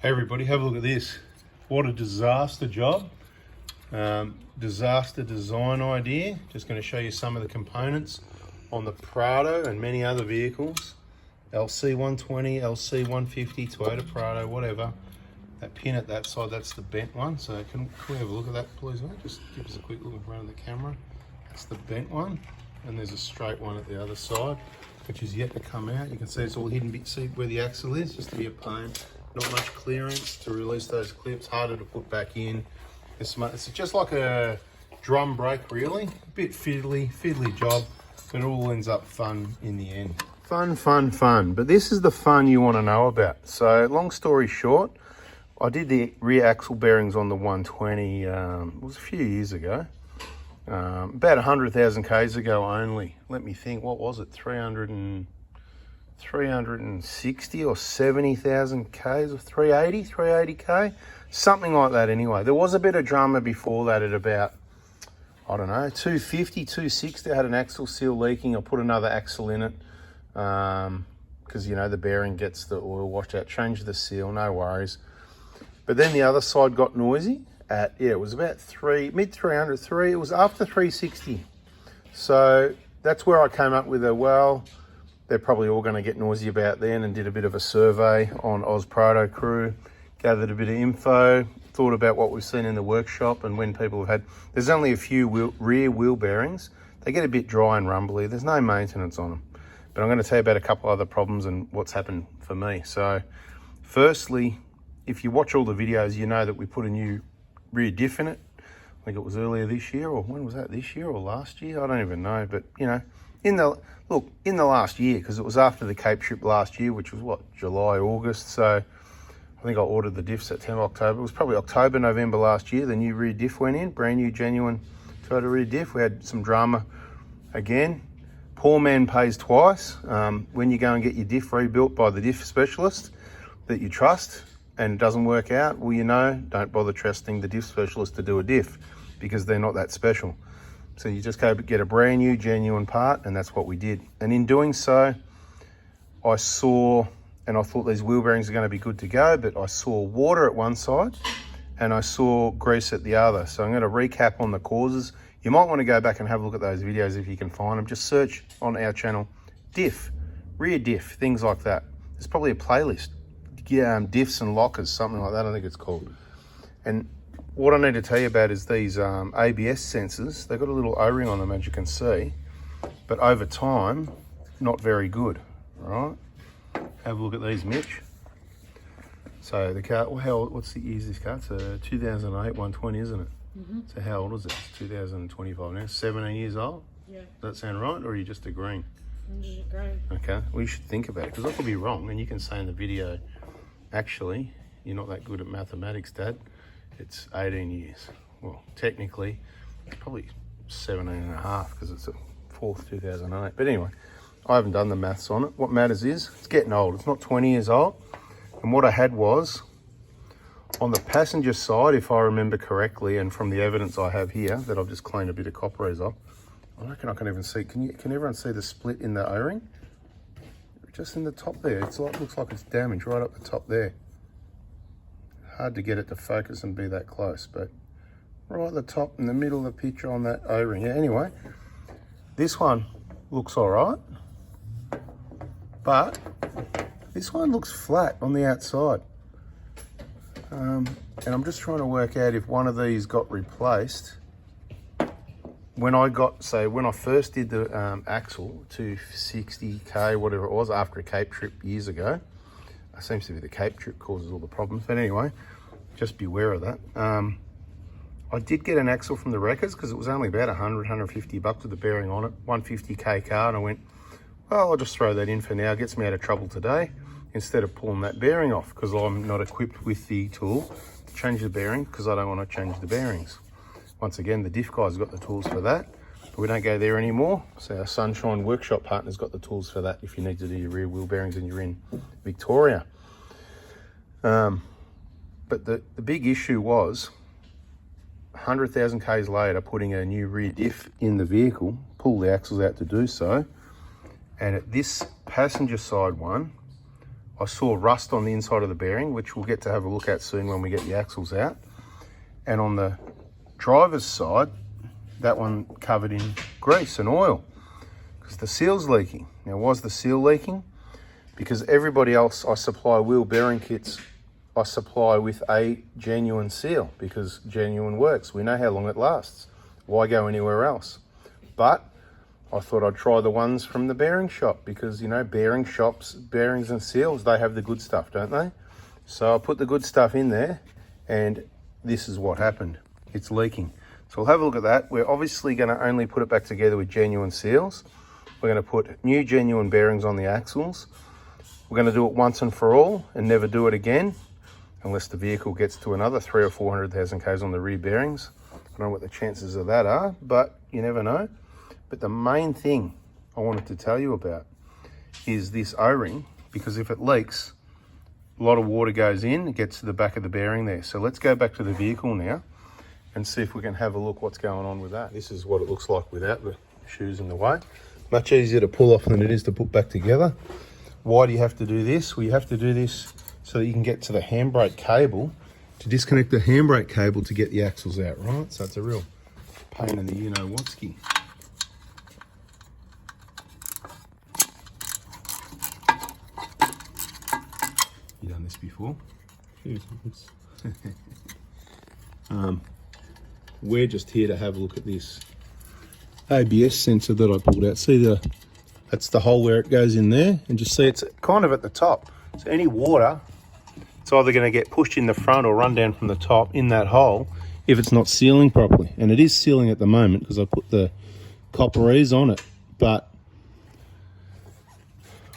Hey everybody, have a look at this. What a disaster job. Disaster design idea. Just going to show you some of the components on the Prado and many other vehicles. LC120, LC150, Toyota Prado, whatever. That pin at that side, that's the bent one. So can we have a look at that please, mate? Just give us a quick look in front of the camera. That's the bent one. And there's a straight one at the other side, which is yet to come out. You can see it's all hidden bit. See where the axle is? Just to be a pain. Not much clearance to release those clips, harder to put back in. It's just like a drum brake really, a bit fiddly job, but it all ends up fun in the end. Fun, but this is the fun you want to know about. So long story short, I did the rear axle bearings on the 120, it was a few years ago, about 100,000 Ks ago only. Let me think, what was it, 360 or 70,000 Ks or 380K, something like that anyway. There was a bit of drama before that at about, I don't know, 250, 260. I had an axle seal leaking. I put another axle in it because, you know, the bearing gets the oil washed out. Changed the seal, no worries. But then the other side got noisy at, yeah, it was about mid 300, it was after 360. So that's where I came up with well, they're probably all going to get noisy about then, and did a bit of a survey on Oz Prado crew, gathered a bit of info, thought about what we've seen in the workshop and when people have had, there's only a few rear wheel bearings. They get a bit dry and rumbly. There's no maintenance on them. But I'm going to tell you about a couple other problems and what's happened for me. So firstly, if you watch all the videos, you know that we put a new rear diff in it. I think it was earlier this year, or when was that, this year or last year? I don't even know, but you know, in the last year, because it was after the Cape trip last year, which was what, July, August. So I think I ordered the diff September, October. It was probably October, November last year. The new rear diff went in, brand new, genuine Toyota rear diff. We had some drama again. Poor man pays twice. When you go and get your diff rebuilt by the diff specialist that you trust and it doesn't work out, well, you know, don't bother trusting the diff specialist to do a diff because they're not that special. So you just go get a brand new, genuine part, and that's what we did. And in doing so, I saw, and I thought these wheel bearings are going to be good to go, but I saw water at one side and I saw grease at the other. So I'm going to recap on the causes. You might want to go back and have a look at those videos if you can find them. Just search on our channel, diff, rear diff, things like that. There's probably a playlist, diffs and lockers, something like that, I think it's called. And what I need to tell you about is these ABS sensors. They've got a little O-ring on them, as you can see, but over time, not very good, all right? Have a look at these, Mitch. So the car, well, what's the year is this car? It's a 2008 120, isn't it? Mm-hmm. So how old is it? It's 2025 now, 17 years old? Yeah. Does that sound right, or are you just agreeing? I'm just agreeing. Okay, well, you should think about it, because I could be wrong, and you can say in the video, actually, you're not that good at mathematics, Dad. It's 18 years. Well, technically, probably 17 and a half, because it's a 4th 2008. But anyway, I haven't done the maths on it. What matters is, it's getting old. It's not 20 years old. And what I had was, on the passenger side, if I remember correctly, and from the evidence I have here, that I've just cleaned a bit of copperas off, I reckon I can even see, can everyone see the split in the O-ring? Just in the top there, it's like, looks like it's damaged right up the top there. Hard to get it to focus and be that close, but right at the top in the middle of the picture on that O-ring. Yeah, anyway, this one looks all right, but this one looks flat on the outside. And I'm just trying to work out if one of these got replaced. When I first did the axle to 60K, whatever it was, after a Cape trip years ago, it seems to be the Cape trip causes all the problems. But anyway, just beware of that. I did get an axle from the wreckers because it was only about 100, 150 bucks with the bearing on it, 150K car, and I went, well, I'll just throw that in for now. It gets me out of trouble today instead of pulling that bearing off, because I'm not equipped with the tool to change the bearing, because I don't want to change the bearings. Once again, the diff guy's got the tools for that, but we don't go there anymore. So our Sunshine Workshop partner's got the tools for that if you need to do your rear wheel bearings and you're in Victoria. But the big issue was 100,000 Ks later, putting a new rear diff in the vehicle, pull the axles out to do so. And at this passenger side one, I saw rust on the inside of the bearing, which we'll get to have a look at soon when we get the axles out. And on the driver's side, that one covered in grease and oil because the seal's leaking. Now, was the seal leaking? Because everybody else I supply wheel bearing kits, I supply with a genuine seal because genuine works. We know how long it lasts. Why go anywhere else? But I thought I'd try the ones from the bearing shop because, you know, bearing shops, bearings and seals, they have the good stuff, don't they? So I put the good stuff in there and this is what happened. It's leaking. So we'll have a look at that. We're obviously going to only put it back together with genuine seals. We're going to put new genuine bearings on the axles. We're going to do it once and for all and never do it again unless the vehicle gets to another 300,000 or 400,000 k's on the rear bearings. I don't know what the chances of that are, but you never know. But the main thing I wanted to tell you about is this O-ring, because if it leaks, a lot of water goes in, it gets to the back of the bearing there. So let's go back to the vehicle now and see if we can have a look what's going on with that. This is what it looks like without the shoes in the way. Much easier to pull off than it is to put back together. Why do you have to do this? Well, you have to do this so that you can get to the handbrake cable, to disconnect the handbrake cable to get the axles out, right? So it's a real pain in the you-know-whatski. You done this before? We're just here to have a look at this ABS sensor that I pulled out. See that's the hole where it goes in there, and just see it's kind of at the top. So any water, it's either going to get pushed in the front or run down from the top in that hole if it's not sealing properly. And it is sealing at the moment because I put the copper ease on it, but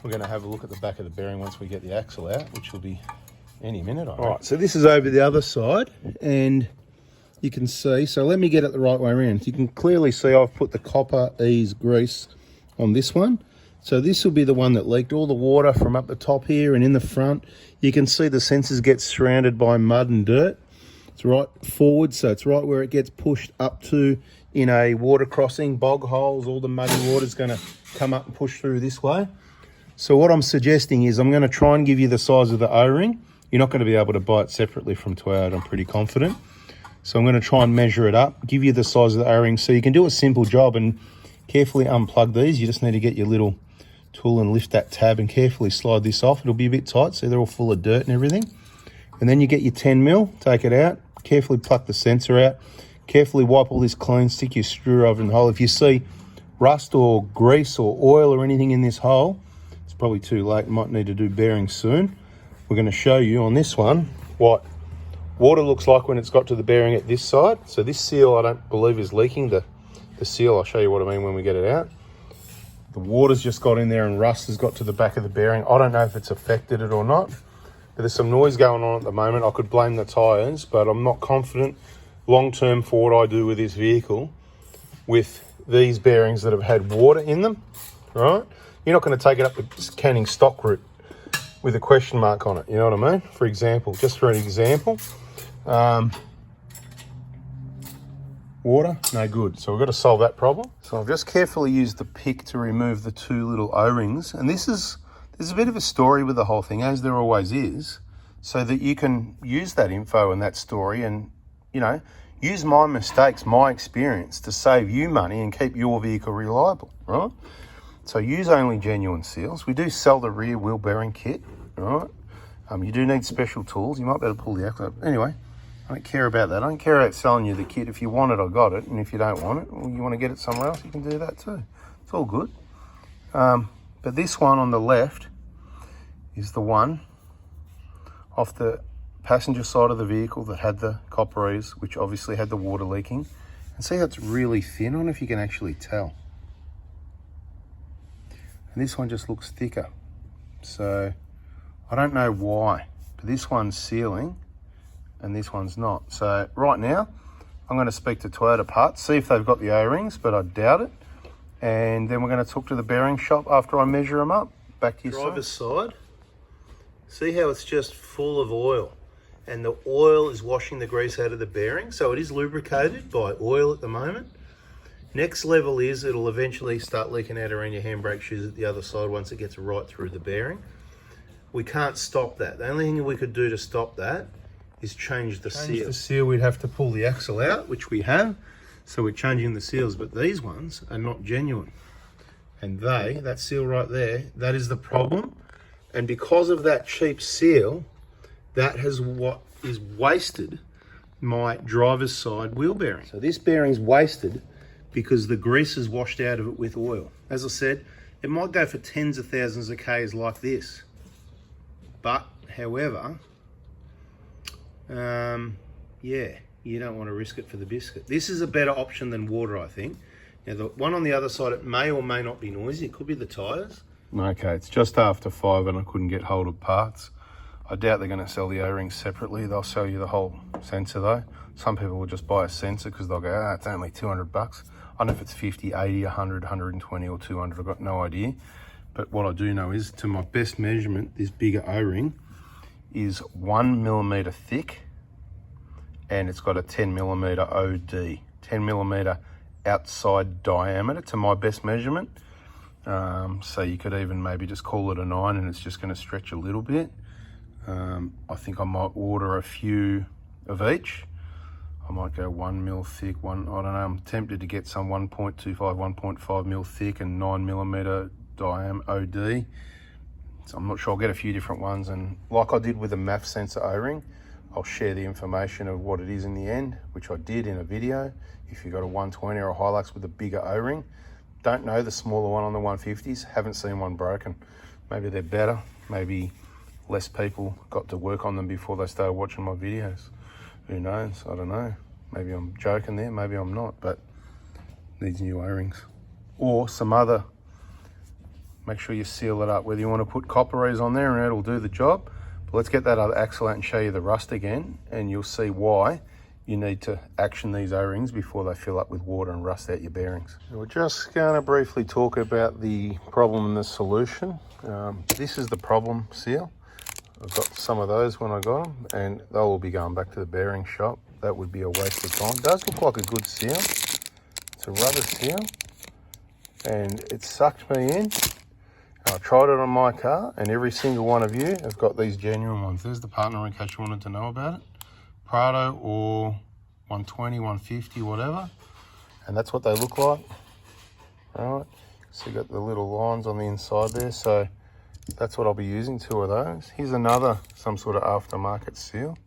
we're going to have a look at the back of the bearing once we get the axle out, which will be any minute. All right, so this is over the other side, and you can see, so let me get it the right way around. You can clearly see I've put the copper ease grease on this one. So this will be the one that leaked all the water from up the top here and in the front. You can see the sensors get surrounded by mud and dirt. It's right forward, so it's right where it gets pushed up to in a water crossing, bog holes, all the muddy water is going to come up and push through this way. So what I'm suggesting is I'm going to try and give you the size of the O-ring. You're not going to be able to buy it separately from Toyota, I'm pretty confident. So I'm going to try and measure it up, give you the size of the O-ring so you can do a simple job and carefully unplug these. You just need to get your little tool and lift that tab and carefully slide this off. It'll be a bit tight, so they're all full of dirt and everything. And then you get your 10mm, take it out, carefully pluck the sensor out, carefully wipe all this clean, stick your screwdriver in the hole. If you see rust or grease or oil or anything in this hole, it's probably too late. You might need to do bearings soon. We're going to show you on this one what water looks like when it's got to the bearing at this side. So this seal I don't believe is leaking. The seal, I'll show you what I mean when we get it out. The water's just got in there and rust has got to the back of the bearing. I don't know if it's affected it or not, but there's some noise going on at the moment. I could blame the tyres, but I'm not confident long term for what I do with this vehicle with these bearings that have had water in them, right? You're not going to take it up the canning stock route with a question mark on it, you know what I mean? For example, just for an example, water, no good. So we've got to solve that problem. So I've just carefully used the pick to remove the two little O-rings. And there's a bit of a story with the whole thing, as there always is, so that you can use that info and that story and, you know, use my mistakes, my experience to save you money and keep your vehicle reliable, right? So use only genuine seals. We do sell the rear wheel bearing kit, right? You do need special tools. You might be able to pull the axle up. Anyway, I don't care about that. I don't care about selling you the kit. If you want it, I got it. And if you don't want it, or you want to get it somewhere else, you can do that too. It's all good. But this one on the left is the one off the passenger side of the vehicle that had the copper ease, which obviously had the water leaking. And see how it's really thin? I don't know if you can actually tell. And this one just looks thicker. So I don't know why, but this one's sealing and this one's not. So right now, I'm going to speak to Toyota Parts, see if they've got the O-rings, but I doubt it. And then we're going to talk to the bearing shop after I measure them up. Back to your driver's side. See how it's just full of oil, and the oil is washing the grease out of the bearing. So it is lubricated by oil at the moment. Next level is it'll eventually start leaking out around your handbrake shoes at the other side once it gets right through the bearing. we can't stop that. The only thing we could do to stop that is change the seal. The seal, we'd have to pull the axle out, which we have. So we're changing the seals, but these ones are not genuine. And that seal right there, that is the problem. And because of that cheap seal, that has what is wasted my driver's side wheel bearing. So this bearing's wasted because the grease is washed out of it with oil. As I said, it might go for tens of thousands of Ks like this. But, however, yeah, you don't want to risk it for the biscuit. This is a better option than water, I think. Now, the one on the other side, it may or may not be noisy. It could be the tyres. Okay, it's just after 5 and I couldn't get hold of parts. I doubt they're going to sell the O-rings separately. They'll sell you the whole sensor though. Some people will just buy a sensor because they'll go, it's only 200 bucks. I don't know if it's 50, 80, 100, 120 or 200. I've got no idea. But what I do know is, to my best measurement, this bigger O-ring is 1 millimeter thick and it's got a 10 millimeter OD, 10 millimeter outside diameter to my best measurement. So you could even maybe just call it a 9 and it's just going to stretch a little bit. I think I might order a few of each. I might go 1 mil thick, I don't know, I'm tempted to get some 1.25, 1.5 mil thick and 9 millimeter diameter OD. So I'm not sure, I'll get a few different ones, and like I did with the MAF sensor O-ring, I'll share the information of what it is in the end, which I did in a video. If you've got a 120 or a Hilux with a bigger O-ring, don't know the smaller one on the 150s, haven't seen one broken. Maybe they're better, maybe less people got to work on them before they started watching my videos. Who knows, I don't know. Maybe I'm joking there, maybe I'm not, but needs new O-rings. Or some other, make sure you seal it up. Whether you want to put copperies on there and it'll do the job, but let's get that other axle out and show you the rust again, and you'll see why you need to action these O-rings before they fill up with water and rust out your bearings. We're just going to briefly talk about the problem and the solution. This is the problem seal. I've got some of those when I got them, and they'll all be going back to the bearing shop. That would be a waste of time. It does look like a good seal. It's a rubber seal, and it sucked me in. I tried it on my car, and every single one of you have got these genuine ones. There's the partner in case you wanted to know about it. Prado or 120, 150, whatever. And that's what they look like. All right, so you got the little lines on the inside there. So that's what I'll be using, 2 of those. Here's another, some sort of aftermarket seal.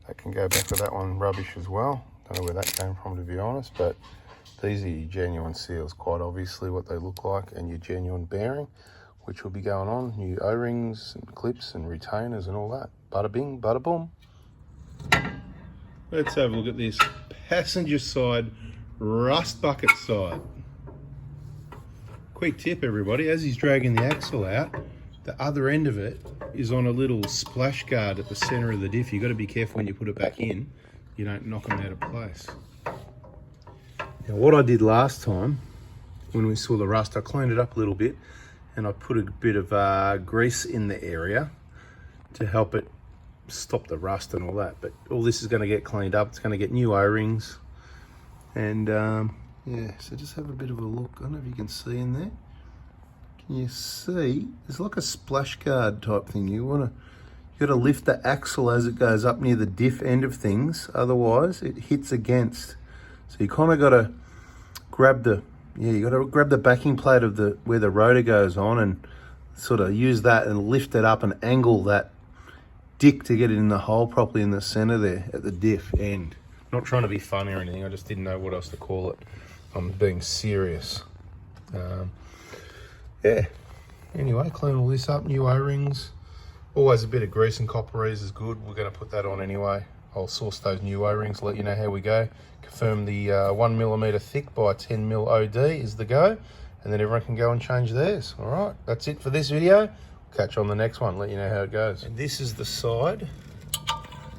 That can go back with that one rubbish as well. Don't know where that came from, to be honest, but these are your genuine seals, quite obviously what they look like, and your genuine bearing, which will be going on. New O-rings and clips and retainers and all that. Bada bing, bada boom. Let's have a look at this passenger side rust bucket side. Quick tip, everybody, as he's dragging the axle out, the other end of it is on a little splash guard at the center of the diff. You've got to be careful when you put it back in, you don't knock them out of place. Now, what I did last time, when we saw the rust, I cleaned it up a little bit and I put a bit of grease in the area to help it stop the rust and all that. But all this is going to get cleaned up. It's going to get new O-rings. And yeah, so just have a bit of a look. I don't know if you can see in there. Can you see? There's like a splash guard type thing. You got to lift the axle as it goes up near the diff end of things. Otherwise, it hits against. So you kind of got to grab the backing plate of where the rotor goes on and sort of use that and lift it up and angle that dick to get it in the hole properly in the center there at the diff end. Not trying to be funny or anything, I just didn't know what else to call it. I'm being serious. Yeah, anyway, clean all this up, new O-rings. Always a bit of grease and copperies is good. We're going to put that on anyway. I'll source those new O-rings, let you know how we go. Confirm the 1 millimeter thick by 10 mil OD is the go, and then everyone can go and change theirs. All right, that's it for this video. Catch you on the next one, let you know how it goes. And this is the side.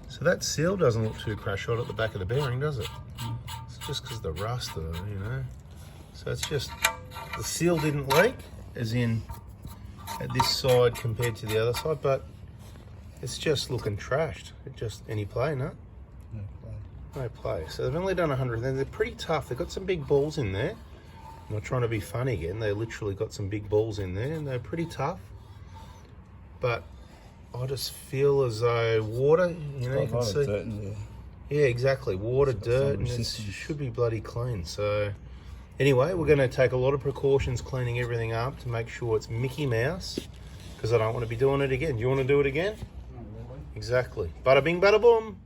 So that seal doesn't look too crash hot at the back of the bearing, does it? It's just because the rust, you know. So it's just, the seal didn't leak, as in at this side compared to the other side, but it's just looking trashed. It just, any play, no? No play. No play. So they've only done 100, they're pretty tough. They've got some big balls in there. I'm not trying to be funny again, they literally got some big balls in there and they're pretty tough. but I just feel as though water, you know, you can see. Dirt in there. Yeah, exactly. Water, dirt, and it should be bloody clean. So anyway, we're going to take a lot of precautions cleaning everything up to make sure it's Mickey Mouse, because I don't want to be doing it again. Do you want to do it again? Not really. Exactly. Bada bing, bada boom.